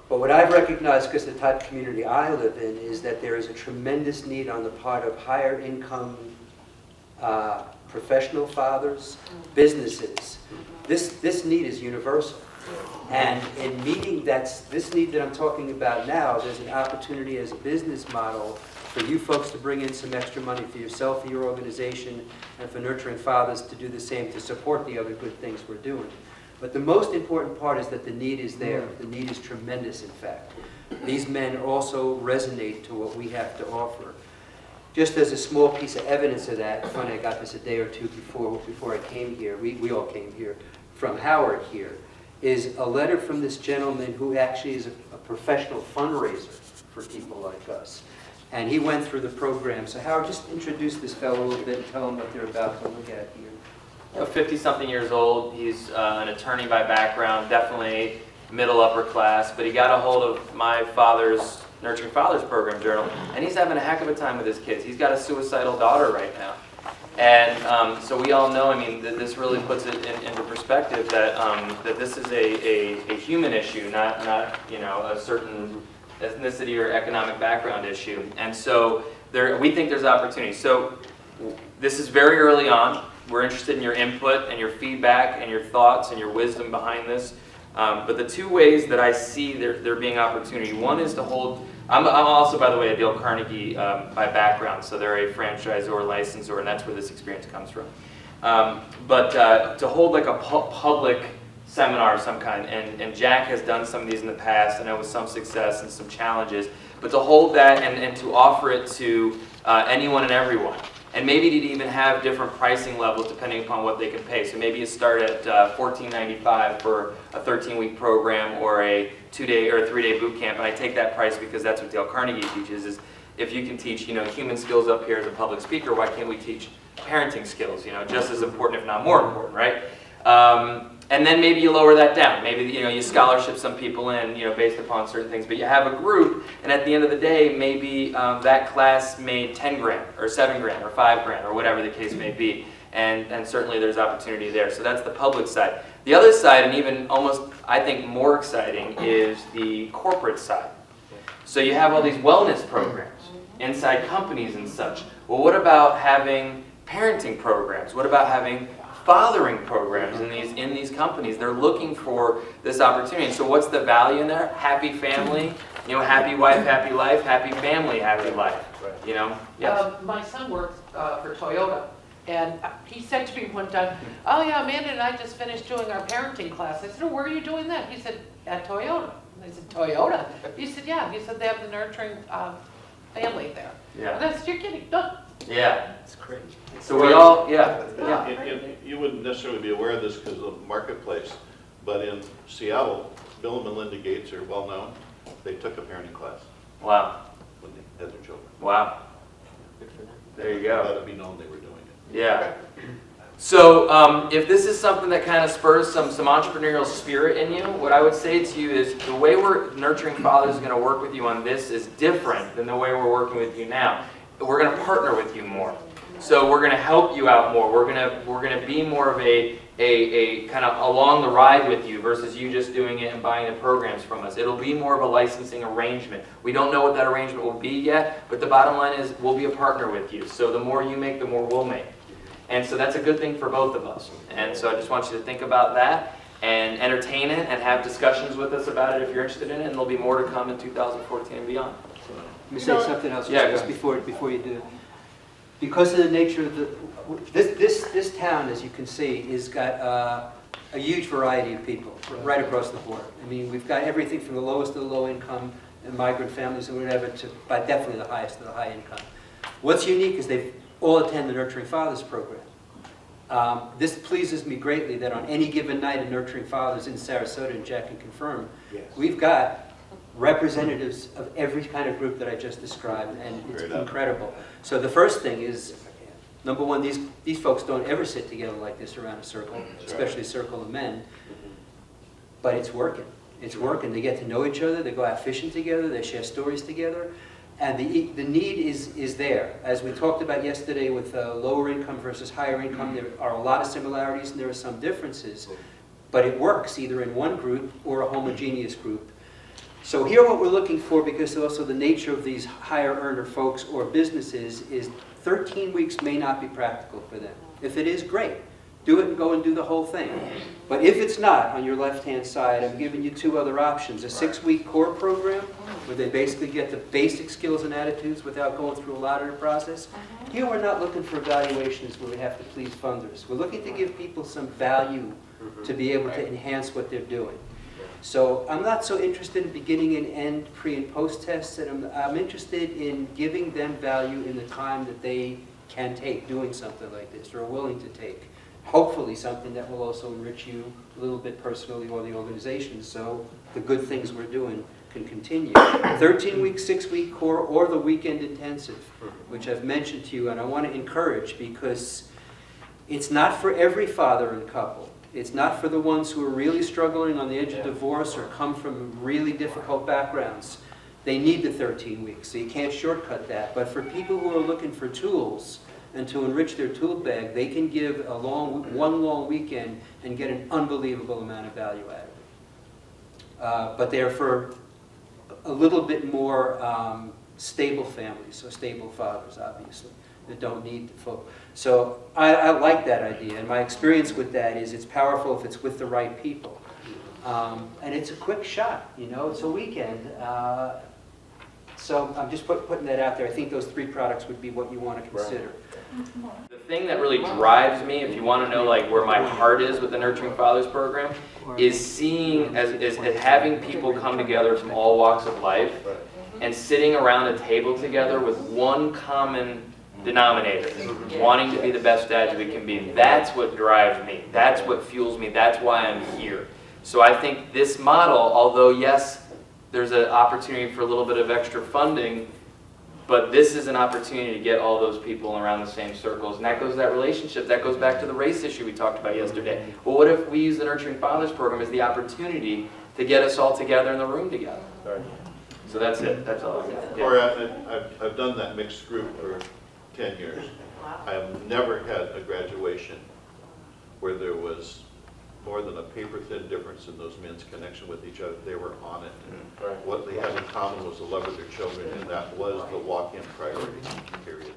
But what I've recognized, because the type of community I live in, is that there is a tremendous need on the part of higher income professional fathers, businesses. This need is universal. And in meeting this need that I'm talking about now, there's an opportunity as a business model for you folks to bring in some extra money for yourself, for your organization, and for Nurturing Fathers to do the same to support the other good things we're doing. But the most important part is that the need is there. The need is tremendous, in fact. These men also resonate to what we have to offer. Just as a small piece of evidence of that, funny, I got this a day or two before I came here, we all came here, from Howard here, is a letter from this gentleman who actually is a professional fundraiser for people like us. And he went through the program. So Howard, just introduce this fellow a little bit and tell them what they're about to look at here. 50-something years old. He's an attorney by background, definitely middle upper class, but he got a hold of my father's Nurturing Fathers program journal, and he's having a heck of a time with his kids. He's got a suicidal daughter right now. And so we all know, I mean, this really puts it into perspective that that this is a human issue, not a certain ethnicity or economic background issue. And so we think there's opportunity. So this is very early on. We're interested in your input and your feedback and your thoughts and your wisdom behind this. But the two ways that I see there being opportunity, one is to hold, I'm also, by the way, a Dale Carnegie by background, so they're a franchisor, licensor, and that's where this experience comes from. But to hold like a public seminar of some kind, and Jack has done some of these in the past, I know with some success and some challenges, but to hold that and to offer it to anyone and everyone. And maybe to even have different pricing levels depending upon what they can pay. So maybe you start at $14.95 for a 13-week program or a 2-day or a 3-day boot camp. And I take that price because that's what Dale Carnegie teaches, is if you can teach human skills up here as a public speaker, why can't we teach parenting skills, just as important if not more important, right? And then maybe you lower that down. Maybe you scholarship some people in, based upon certain things. But you have a group, and at the end of the day, maybe that class made 10 grand, or 7 grand, or 5 grand, or whatever the case may be. And certainly there's opportunity there. So that's the public side. The other side, and even almost I think more exciting, is the corporate side. So you have all these wellness programs inside companies and such. Well, what about having parenting programs? What about having fathering programs in these companies? They're looking for this opportunity. And so what's the value in there? Happy family, happy wife, happy life, happy family, happy life. Yes. My son works for Toyota, and he said to me one time, "Oh yeah, Amanda and I just finished doing our parenting class." I said, "Oh, where are you doing that?" He said, "At Toyota." And I said, "Toyota?" He said, "Yeah." He said, "They have the Nurturing family there." Yeah. And I said, "You're kidding." No. Yeah. It's crazy. So we all, You wouldn't necessarily be aware of this because of the marketplace, but in Seattle, Bill and Melinda Gates are well known. They took a parenting class Wow. when they had their children. Wow. There you go. Let it be known they were doing it. Yeah. So if this is something that kind of spurs some entrepreneurial spirit in you, what I would say to you is the way we're Nurturing Fathers is going to work with you on this is different than the way we're working with you now. We're going to partner with you more. So we're going to help you out more. We're going to be more of a kind of along the ride with you versus you just doing it and buying the programs from us. It'll be more of a licensing arrangement. We don't know what that arrangement will be yet, but the bottom line is we'll be a partner with you. So the more you make, the more we'll make. And so that's a good thing for both of us. And so I just want you to think about that and entertain it and have discussions with us about it if you're interested in it. And there'll be more to come in 2014 and beyond. Let me say something else Yeah, before you do. Because of the nature of this town, as you can see, has got a huge variety of people right across the board. I mean, we've got everything from the lowest to the low income and migrant families and whatever to definitely the highest to the high income. What's unique is they've all attend the Nurturing Fathers program. This pleases me greatly that on any given night in Nurturing Fathers in Sarasota, and Jack can confirm, we've got representatives of every kind of group that I just described, and it's incredible. So the first thing is, number one, these folks don't ever sit together like this around a circle, especially a circle of men, but it's working. It's working. They get to know each other, they go out fishing together, they share stories together, and the need is there. As we talked about yesterday with lower income versus higher income, there are a lot of similarities and there are some differences, but it works either in one group or a homogeneous group. So here what we're looking for, because also the nature of these higher earner folks or businesses, is 13 weeks may not be practical for them. If it is, great. Do it and go and do the whole thing. But if it's not, on your left-hand side, I'm giving you two other options. A 6-week core program, where they basically get the basic skills and attitudes without going through a lot of the process. Here we're not looking for evaluations where we have to please funders. We're looking to give people some value to be able to enhance what they're doing. So I'm not so interested in beginning and end, pre and post tests, and I'm interested in giving them value in the time that they can take doing something like this, or are willing to take. Hopefully something that will also enrich you a little bit personally or the organization, so the good things we're doing can continue. 13-week, 6-week core, or the weekend intensive, which I've mentioned to you, and I want to encourage, because it's not for every father and couple. It's not for the ones who are really struggling on the edge of divorce or come from really difficult backgrounds. They need the 13 weeks, so you can't shortcut that. But for people who are looking for tools and to enrich their tool bag, they can give one long weekend and get an unbelievable amount of value out of it. But they're for a little bit more stable families, so stable fathers, obviously, that don't need the full. So I like that idea, and my experience with that is it's powerful if it's with the right people. And it's a quick shot, you know, it's a weekend. So I'm just putting that out there. I think those 3 products would be what you want to consider. The thing that really drives me, if you want to know like where my heart is with the Nurturing Fathers program, is seeing, is having people come together from all walks of life and sitting around a table together with one common denominator, wanting to be the best dads we can be. That's what drives me. That's what fuels me. That's why I'm here. So I think this model, although yes, there's an opportunity for a little bit of extra funding, but this is an opportunity to get all those people around the same circles. And that goes to that relationship. That goes back to the race issue we talked about yesterday. Well, what if we use the Nurturing Fathers program as the opportunity to get us all together in the room together? So that's it. That's all I got. Yeah. Corey, I've done that mixed group for 10 years. I have never had a graduation where there was more than a paper-thin difference in those men's connection with each other. They were on it. What they had in common was the love of their children, and that was the walk-in priority, period.